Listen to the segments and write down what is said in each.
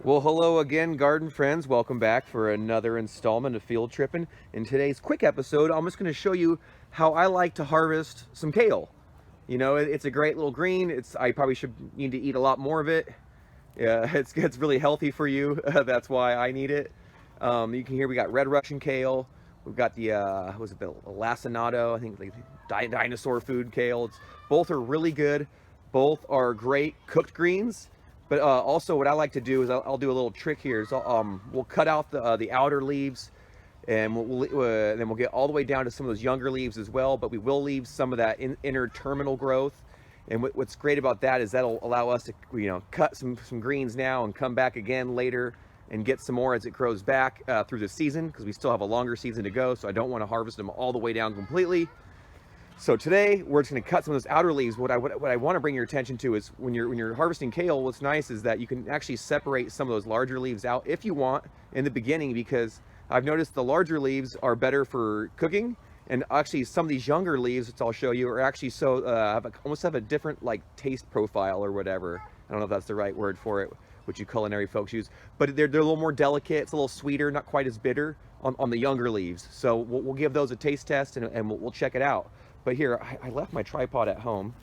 Well, hello again, garden friends. Welcome back for another installment of Field Trippin'. In today's quick episode, I'm just going to show you how I like to harvest some kale. You know, it's a great little green. I probably should need to eat a lot more of it. Yeah, it's really healthy for you. That's why I need it. You can hear we got red Russian kale. We've got the was it the lacinato? I think like dinosaur food kale. Both are really good. Both are great cooked greens. But also, what I like to do is I'll do a little trick here. Is we'll cut out the outer leaves, and then we'll get all the way down to some of those younger leaves as well. But we will leave some of that inner terminal growth. And what's great about that is that'll allow us to, cut some greens now and come back again later and get some more as it grows back through the season, because we still have a longer season to go. So I don't want to harvest them all the way down completely. So today we're just going to cut some of those outer leaves. What I want to bring your attention to is when you're harvesting kale, what's nice is that you can actually separate some of those larger leaves out if you want in the beginning, because I've noticed the larger leaves are better for cooking, and actually some of these younger leaves, which I'll show you, are actually almost have a different like taste profile or whatever. I don't know if that's the right word for it, which you culinary folks use, but they're a little more delicate. It's a little sweeter, not quite as bitter on the younger leaves. So we'll give those a taste test and we'll check it out. But here, I left my tripod at home,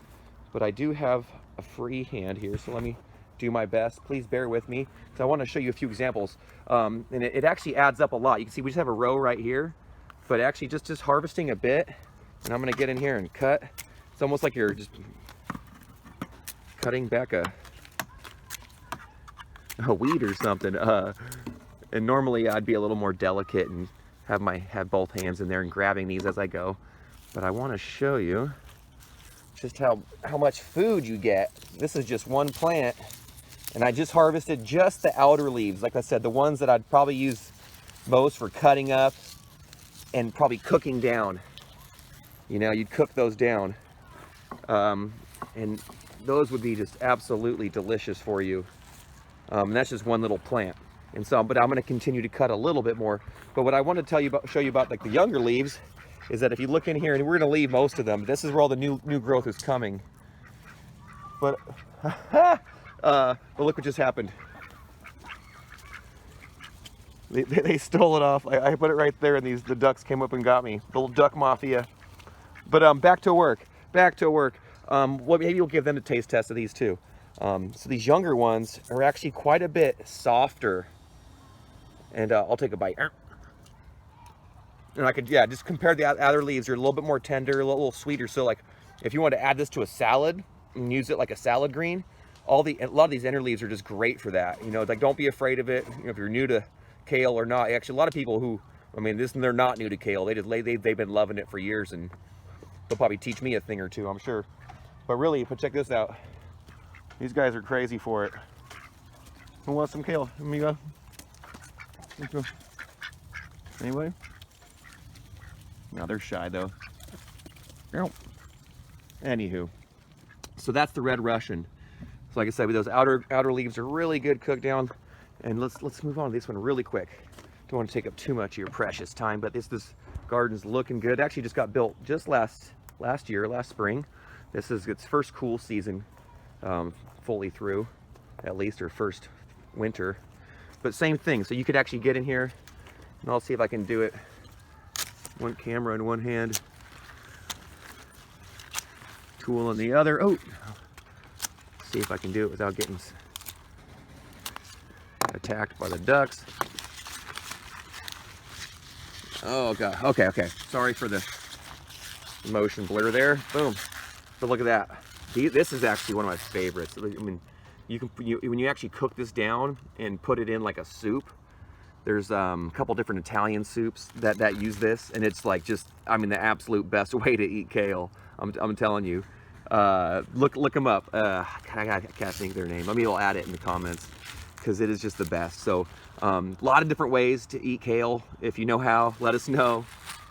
but I do have a free hand here, so let me do my best. Please bear with me, because I want to show you a few examples. And it actually adds up a lot. You can see we just have a row right here, but actually just harvesting a bit, and I'm going to get in here and cut. It's almost like you're just cutting back a weed or something. And normally I'd be a little more delicate and have both hands in there and grabbing these as I go. But I want to show you just how much food you get. This is just one plant, and I just harvested just the outer leaves. Like I said, the ones that I'd probably use most for cutting up and probably cooking down. You know, you'd cook those down. And those would be just absolutely delicious for you. And that's just one little plant. And so, but I'm going to continue to cut a little bit more. But what I want to show you about like the younger leaves is that if you look in here, and we're going to leave most of them, this is where all the new growth is coming. But but look what just happened. They stole it off. I put it right there, and the ducks came up and got me. The little duck mafia. But back to work. Maybe we'll give them a taste test of these too. So these younger ones are actually quite a bit softer. And I'll take a bite. And I could, just compare the other leaves. They're a little bit more tender, a little sweeter. So like, if you want to add this to a salad and use it like a salad green, a lot of these inner leaves are just great for that. You know, like, don't be afraid of it. You know, if you're new to kale or not. Actually, a lot of people who, they're not new to kale. They've been loving it for years, and they'll probably teach me a thing or two, I'm sure. But really, but check this out. These guys are crazy for it. Who wants some kale? Amigo? Anybody? No, they're shy though. Anywho, so that's the red Russian. So like I said, those outer leaves are really good cooked down. And let's move on to this one really quick. Don't want to take up too much of your precious time, but this garden's looking good. It actually just got built just last spring. This is its first cool season, fully through, at least, or first winter. But same thing. So you could actually get in here, and I'll see if I can do it. One camera in one hand, tool in the other. Oh, see if I can do it without getting attacked by the ducks. Oh god. Okay. Sorry for the motion blur there. Boom. But look at that. This is actually one of my favorites. I mean, when you actually cook this down and put it in like a soup. There's a couple different Italian soups that use this, and it's like the absolute best way to eat kale. I'm telling you. Look them up. I can't think of their name. Maybe I'll add it in the comments, because it is just the best. So a lot of different ways to eat kale. If you know how, let us know,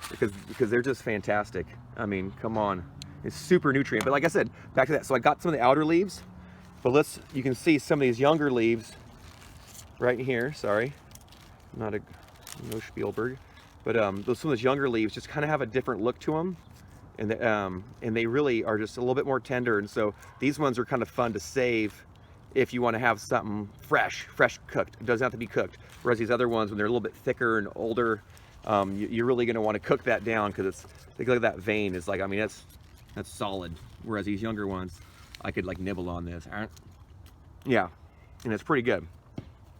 because they're just fantastic. I mean, come on. It's super nutrient. But like I said, back to that. So I got some of the outer leaves, but you can see some of these younger leaves right here. Sorry. No Spielberg, but some of those younger leaves just kind of have a different look to them, and they really are just a little bit more tender. And so these ones are kind of fun to save if you want to have something fresh cooked. It doesn't have to be cooked. Whereas these other ones, when they're a little bit thicker and older, you're really going to want to cook that down, because it's, look at that vein is like, I mean, that's solid. Whereas these younger ones, I could like nibble on this. Yeah, and it's pretty good.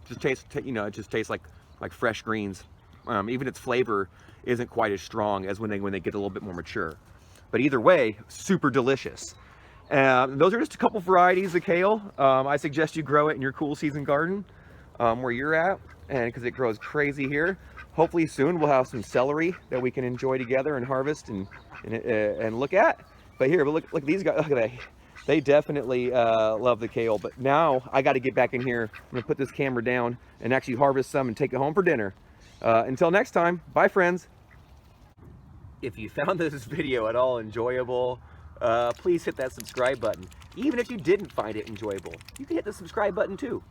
Just tastes, you know, it just tastes like fresh greens. Even its flavor isn't quite as strong as when they get a little bit more mature. But either way, super delicious. Those are just a couple varieties of kale. I suggest you grow it in your cool season garden where you're at, and because it grows crazy here. Hopefully soon we'll have some celery that we can enjoy together and harvest and look at. But here, look at these guys. Look at that. They definitely love the kale. But now I got to get back in here. I'm gonna put this camera down and actually harvest some and take it home for dinner. Until next time, bye friends. If you found this video at all enjoyable, please hit that subscribe button. Even if you didn't find it enjoyable, you can hit the subscribe button too.